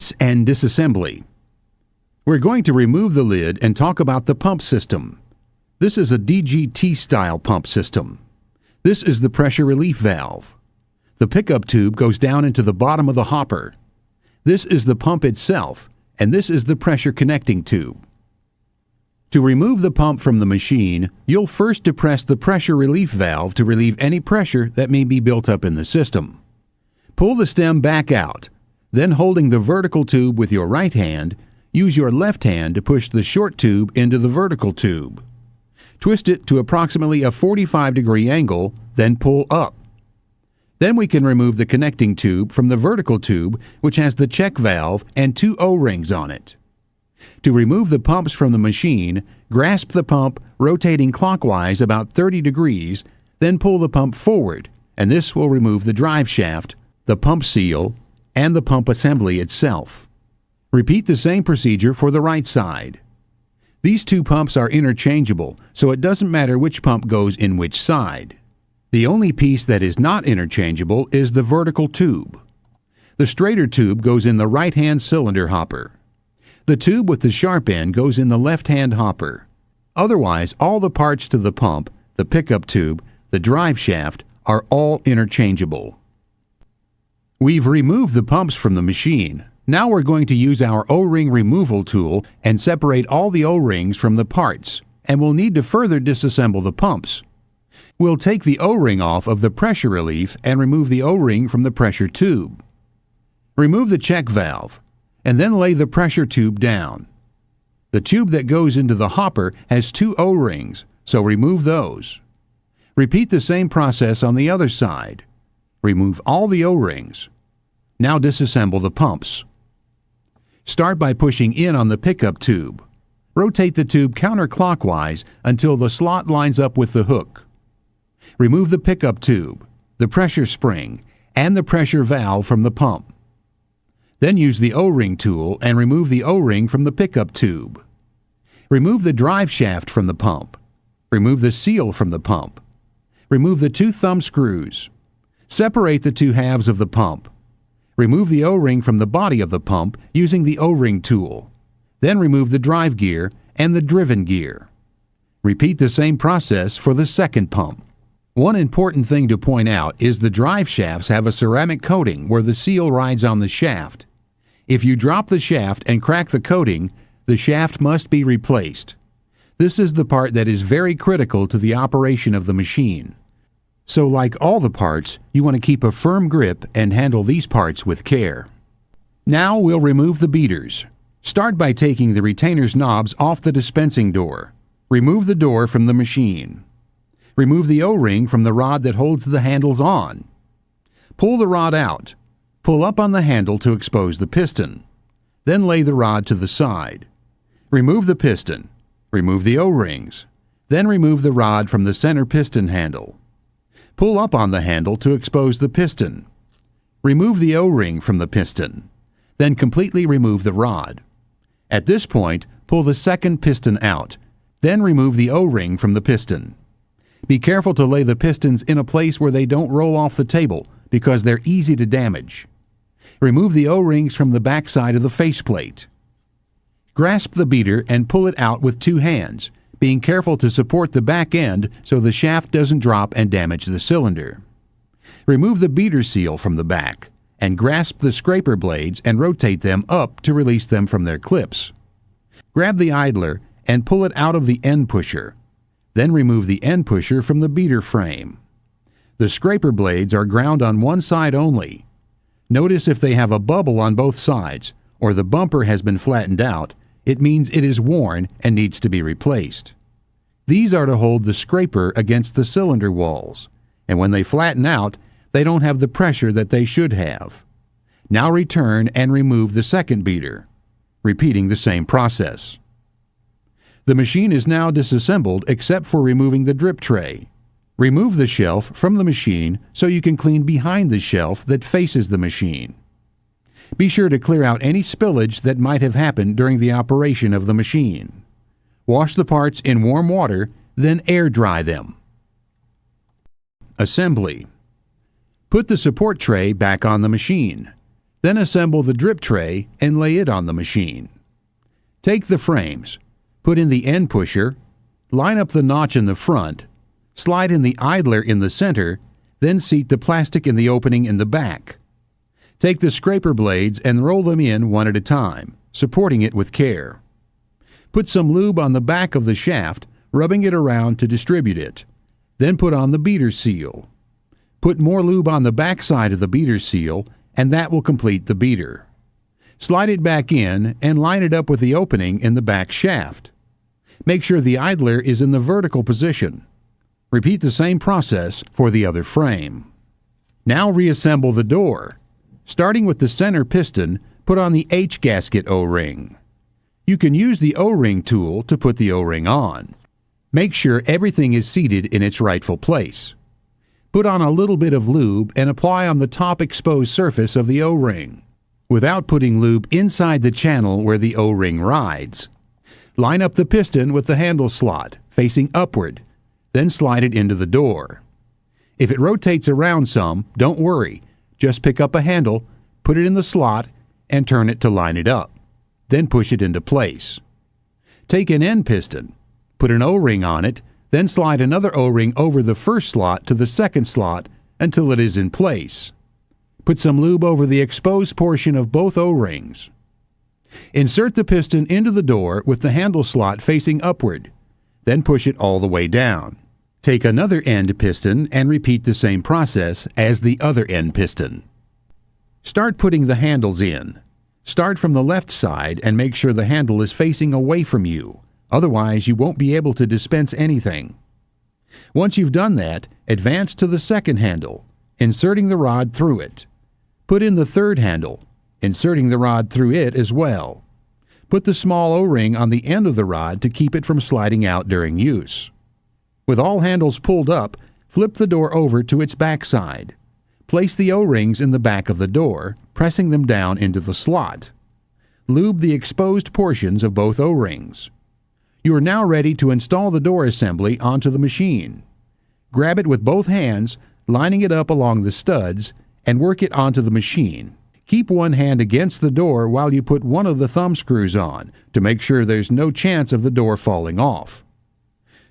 Parts and disassembly. We're going to remove the lid and talk about the pump system. This is a DGT-style pump system. This is the pressure relief valve. The pickup tube goes down into the bottom of the hopper. This is the pump itself, and this is the pressure connecting tube. To remove the pump from the machine, you'll first depress the pressure relief valve to relieve any pressure that may be built up in the system. Pull the stem back out. Then, holding the vertical tube with your right hand, use your left hand to push the short tube into the vertical tube. Twist it to approximately a 45-degree angle, then pull up. Then we can remove the connecting tube from the vertical tube, which has the check valve and 2 O-rings on it. To remove the pumps from the machine, grasp the pump, rotating clockwise about 30 degrees, then pull the pump forward, and this will remove the drive shaft, the pump seal, and the pump assembly itself. Repeat the same procedure for the right side. These 2 pumps are interchangeable, so it doesn't matter which pump goes in which side. The only piece that is not interchangeable is the vertical tube. The straighter tube goes in the right-hand cylinder hopper. The tube with the sharp end goes in the left-hand hopper. Otherwise, all the parts to the pump, the pickup tube, the drive shaft, are all interchangeable. We've removed the pumps from the machine. Now we're going to use our O-ring removal tool and separate all the O-rings from the parts, and we'll need to further disassemble the pumps. We'll take the O-ring off of the pressure relief and remove the O-ring from the pressure tube. Remove the check valve, and then lay the pressure tube down. The tube that goes into the hopper has 2 O-rings, so remove those. Repeat the same process on the other side. Remove all the O-rings. Now disassemble the pumps. Start by pushing in on the pickup tube. Rotate the tube counterclockwise until the slot lines up with the hook. Remove the pickup tube, the pressure spring, and the pressure valve from the pump. Then use the O-ring tool and remove the O-ring from the pickup tube. Remove the drive shaft from the pump. Remove the seal from the pump. Remove the 2 thumb screws. Separate the 2 halves of the pump. Remove the O-ring from the body of the pump using the O-ring tool. Then remove the drive gear and the driven gear. Repeat the same process for the second pump. One important thing to point out is the drive shafts have a ceramic coating where the seal rides on the shaft. If you drop the shaft and crack the coating, the shaft must be replaced. This is the part that is very critical to the operation of the machine. So like all the parts, you want to keep a firm grip and handle these parts with care. Now we'll remove the beaters. Start by taking the retainer's knobs off the dispensing door. Remove the door from the machine. Remove the O-ring from the rod that holds the handles on. Pull the rod out. Pull up on the handle to expose the piston. Then lay the rod to the side. Remove the piston. Remove the O-rings. Then remove the rod from the center piston handle. Pull up on the handle to expose the piston. Remove the O-ring from the piston. Then completely remove the rod. At this point, pull the second piston out. Then remove the O-ring from the piston. Be careful to lay the pistons in a place where they don't roll off the table because they're easy to damage. Remove the O-rings from the back side of the faceplate. Grasp the beater and pull it out with 2 hands, being careful to support the back end so the shaft doesn't drop and damage the cylinder. Remove the beater seal from the back and grasp the scraper blades and rotate them up to release them from their clips. Grab the idler and pull it out of the end pusher. Then remove the end pusher from the beater frame. The scraper blades are ground on one side only. Notice if they have a bubble on both sides or the bumper has been flattened out, it means it is worn and needs to be replaced. These are to hold the scraper against the cylinder walls, and when they flatten out, they don't have the pressure that they should have. Now return and remove the second beater, repeating the same process. The machine is now disassembled except for removing the drip tray. Remove the shelf from the machine so you can clean behind the shelf that faces the machine. Be sure to clear out any spillage that might have happened during the operation of the machine. Wash the parts in warm water, then air dry them. Assembly. Put the support tray back on the machine. Then assemble the drip tray and lay it on the machine. Take the frames, put in the end pusher, line up the notch in the front, slide in the idler in the center, then seat the plastic in the opening in the back. Take the scraper blades and roll them in one at a time, supporting it with care. Put some lube on the back of the shaft, rubbing it around to distribute it. Then put on the beater seal. Put more lube on the back side of the beater seal, and that will complete the beater. Slide it back in and line it up with the opening in the back shaft. Make sure the idler is in the vertical position. Repeat the same process for the other frame. Now reassemble the door. Starting with the center piston, put on the H-gasket O-ring. You can use the O-ring tool to put the O-ring on. Make sure everything is seated in its rightful place. Put on a little bit of lube and apply on the top exposed surface of the O-ring, without putting lube inside the channel where the O-ring rides. Line up the piston with the handle slot, facing upward, then slide it into the door. If it rotates around some, don't worry. Just pick up a handle, put it in the slot, and turn it to line it up. Then push it into place. Take an end piston, put an O-ring on it, then slide another O-ring over the first slot to the second slot until it is in place. Put some lube over the exposed portion of both O-rings. Insert the piston into the door with the handle slot facing upward, then push it all the way down. Take another end piston and repeat the same process as the other end piston. Start putting the handles in. Start from the left side and make sure the handle is facing away from you. Otherwise, you won't be able to dispense anything. Once you've done that, advance to the second handle, inserting the rod through it. Put in the third handle, inserting the rod through it as well. Put the small O-ring on the end of the rod to keep it from sliding out during use. With all handles pulled up, flip the door over to its back side. Place the O-rings in the back of the door, pressing them down into the slot. Lube the exposed portions of both O-rings. You are now ready to install the door assembly onto the machine. Grab it with both hands, lining it up along the studs, and work it onto the machine. Keep one hand against the door while you put one of the thumb screws on to make sure there's no chance of the door falling off.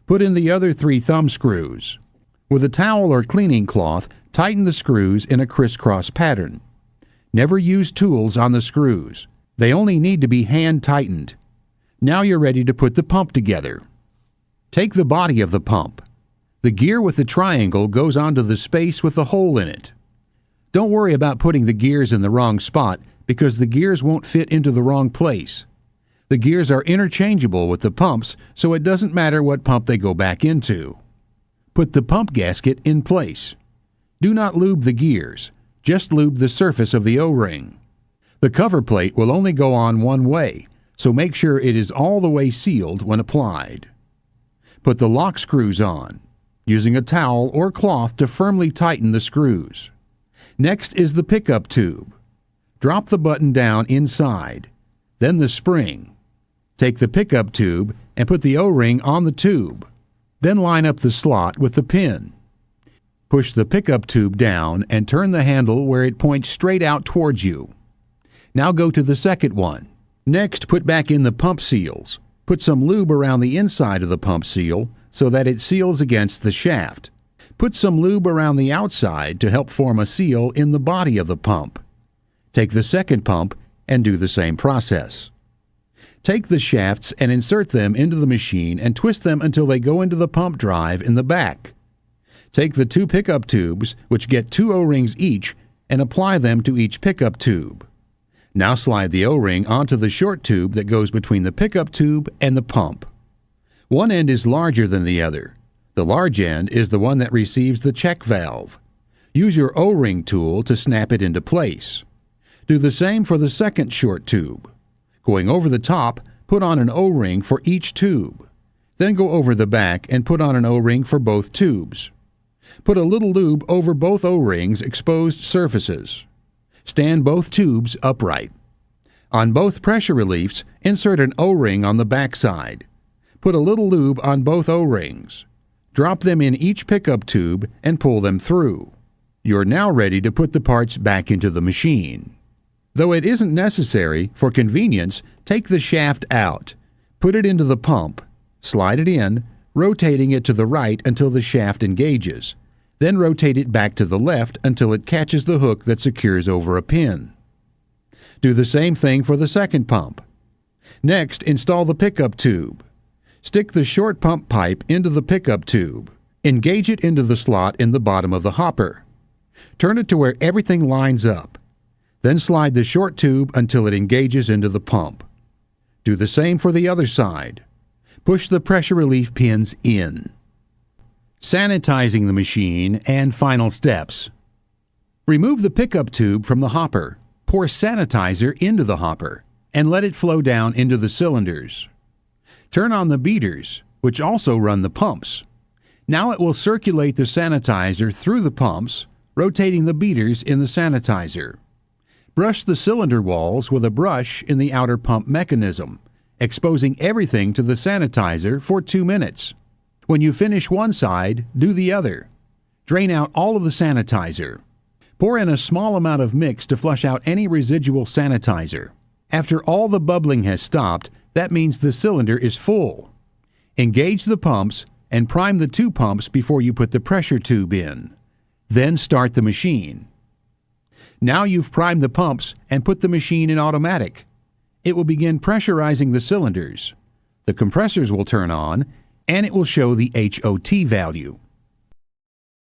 Put in the other 3 thumb screws. With a towel or cleaning cloth, tighten the screws in a crisscross pattern. Never use tools on the screws. They only need to be hand tightened. Now you're ready to put the pump together. Take the body of the pump. The gear with the triangle goes onto the space with the hole in it. Don't worry about putting the gears in the wrong spot because the gears won't fit into the wrong place. The gears are interchangeable with the pumps, so it doesn't matter what pump they go back into. Put the pump gasket in place. Do not lube the gears. Just lube the surface of the O-ring. The cover plate will only go on one way, so make sure it is all the way sealed when applied. Put the lock screws on, using a towel or cloth to firmly tighten the screws. Next is the pickup tube. Drop the button down inside, then the spring. Take the pickup tube and put the O-ring on the tube. Then line up the slot with the pin. Push the pickup tube down and turn the handle where it points straight out towards you. Now go to the second one. Next, put back in the pump seals. Put some lube around the inside of the pump seal so that it seals against the shaft. Put some lube around the outside to help form a seal in the body of the pump. Take the second pump and do the same process. Take the shafts and insert them into the machine and twist them until they go into the pump drive in the back. Take the 2 pickup tubes, which get 2 O-rings each, and apply them to each pickup tube. Now slide the O-ring onto the short tube that goes between the pickup tube and the pump. One end is larger than the other. The large end is the one that receives the check valve. Use your O-ring tool to snap it into place. Do the same for the second short tube. Going over the top, put on an O-ring for each tube. Then go over the back and put on an O-ring for both tubes. Put a little lube over both O-rings' exposed surfaces. Stand both tubes upright. On both pressure reliefs, insert an O-ring on the back side. Put a little lube on both O-rings. Drop them in each pickup tube and pull them through. You're now ready to put the parts back into the machine. Though it isn't necessary, for convenience, take the shaft out, put it into the pump, slide it in, rotating it to the right until the shaft engages. Then rotate it back to the left until it catches the hook that secures over a pin. Do the same thing for the second pump. Next, install the pickup tube. Stick the short pump pipe into the pickup tube. Engage it into the slot in the bottom of the hopper. Turn it to where everything lines up. Then slide the short tube until it engages into the pump. Do the same for the other side. Push the pressure relief pins in. Sanitizing the machine and final steps. Remove the pickup tube from the hopper. Pour sanitizer into the hopper and let it flow down into the cylinders. Turn on the beaters, which also run the pumps. Now it will circulate the sanitizer through the pumps, rotating the beaters in the sanitizer. Brush the cylinder walls with a brush in the outer pump mechanism, exposing everything to the sanitizer for 2 minutes. When you finish one side, do the other. Drain out all of the sanitizer. Pour in a small amount of mix to flush out any residual sanitizer. After all the bubbling has stopped, that means the cylinder is full. Engage the pumps and prime the 2 pumps before you put the pressure tube in. Then start the machine. Now you've primed the pumps and put the machine in automatic. It will begin pressurizing the cylinders. The compressors will turn on, and it will show the HOT value.